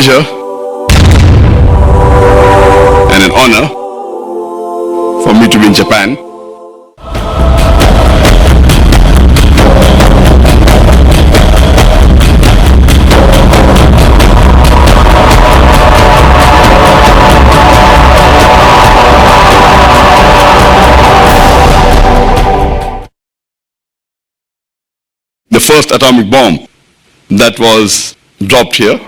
pleasure and an honor for me to be in Japan. The first atomic bomb that was dropped here.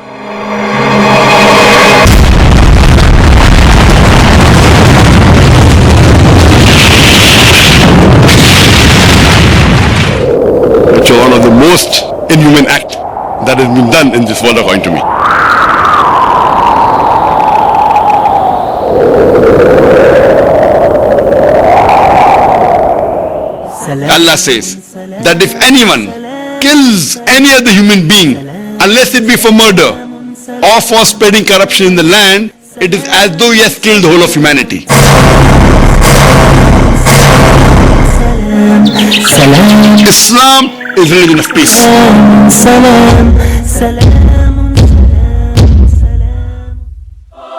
Which was one of the most inhuman acts that has been done in this world according to me. Allah says that if anyone kills any other human being, unless it be for murder or for spreading corruption in the land, it is as though he has killed the whole of humanity. Islam is a religion of peace.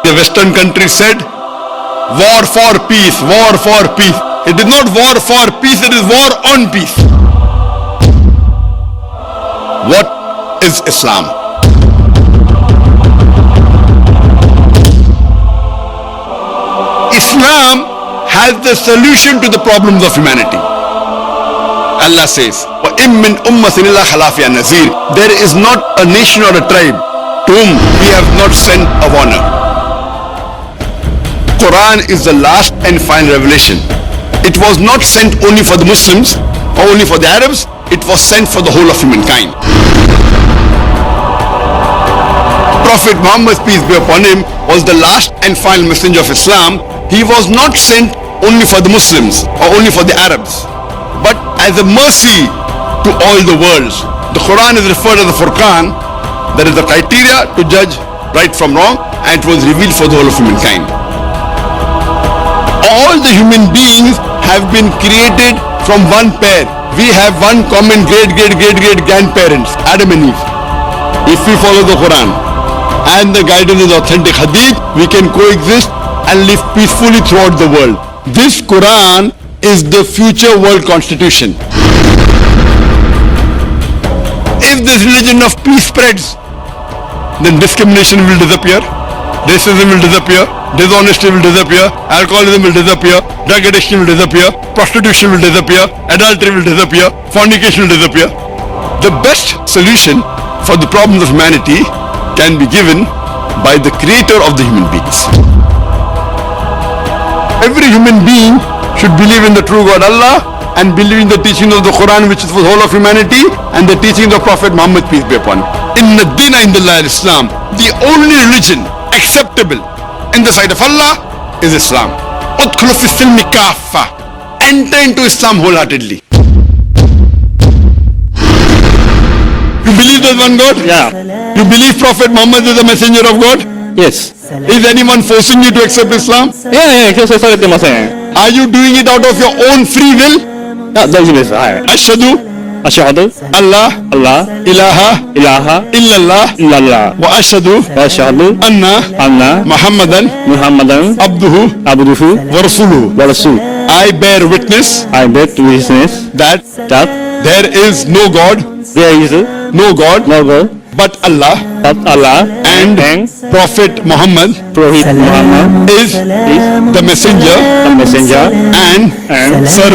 The Western countries said, war for peace, war for peace. It is not war for peace, it is war on peace. What is Islam? Islam has the solution to the problems of humanity. Allah says, وَإِن مِّنْ أُمَّةٍ إِلَّا خَلَا فِيهَا نَذِيرٌ. There is not a nation or a tribe to whom we have not sent a warner. Quran is the last and final revelation. It was not sent only for the Muslims or only for the Arabs. It was sent for the whole of humankind. Prophet Muhammad, peace be upon him, was the last and final messenger of Islam. He was not sent only for the Muslims or only for the Arabs, but as a mercy to all the worlds. The Quran is referred as the Furqan. That is the criteria to judge right from wrong, and it was revealed for the whole of humankind. All the human beings have been created from one pair. We have one common great grandparents, Adam and Eve. If we follow the Quran and the guidance of the authentic Hadith, we can coexist and live peacefully throughout the world. This Quran is the future world constitution. If this religion of peace spreads, then discrimination will disappear, racism will disappear, dishonesty will disappear, alcoholism will disappear, drug addiction will disappear, prostitution will disappear, adultery will disappear, fornication will disappear. The best solution for the problems of humanity can be given by the creator of the human beings. Every human being should believe in the true God Allah and believe in the teaching of the Quran, which is for the whole of humanity, and the teaching of Prophet Muhammad, peace be upon him. Inna dina indallah al-Islam. The only religion acceptable in the sight of Allah is Islam. Udkhulu fi silmi kaffa. Enter into Islam wholeheartedly. You believe there's one God? Yeah. You believe Prophet Muhammad is the messenger of God? Yes. Is anyone forcing you to accept Islam? Are you doing it out of your own free will? 大丈夫です。はい。 Ashhadu Ashhadu Allah Allah ilaha ilaha illallah illallah wa ashhadu wa ashhadu anna anna Muhammadan Muhammadan abduhu abduhu wa rasuluhu. wa rasul. I bear witness I bear witness that that there is no God, there is no God no God but Allah, but Allah and Prophet Muhammad Prophet Muhammad is the messenger the messenger and and servant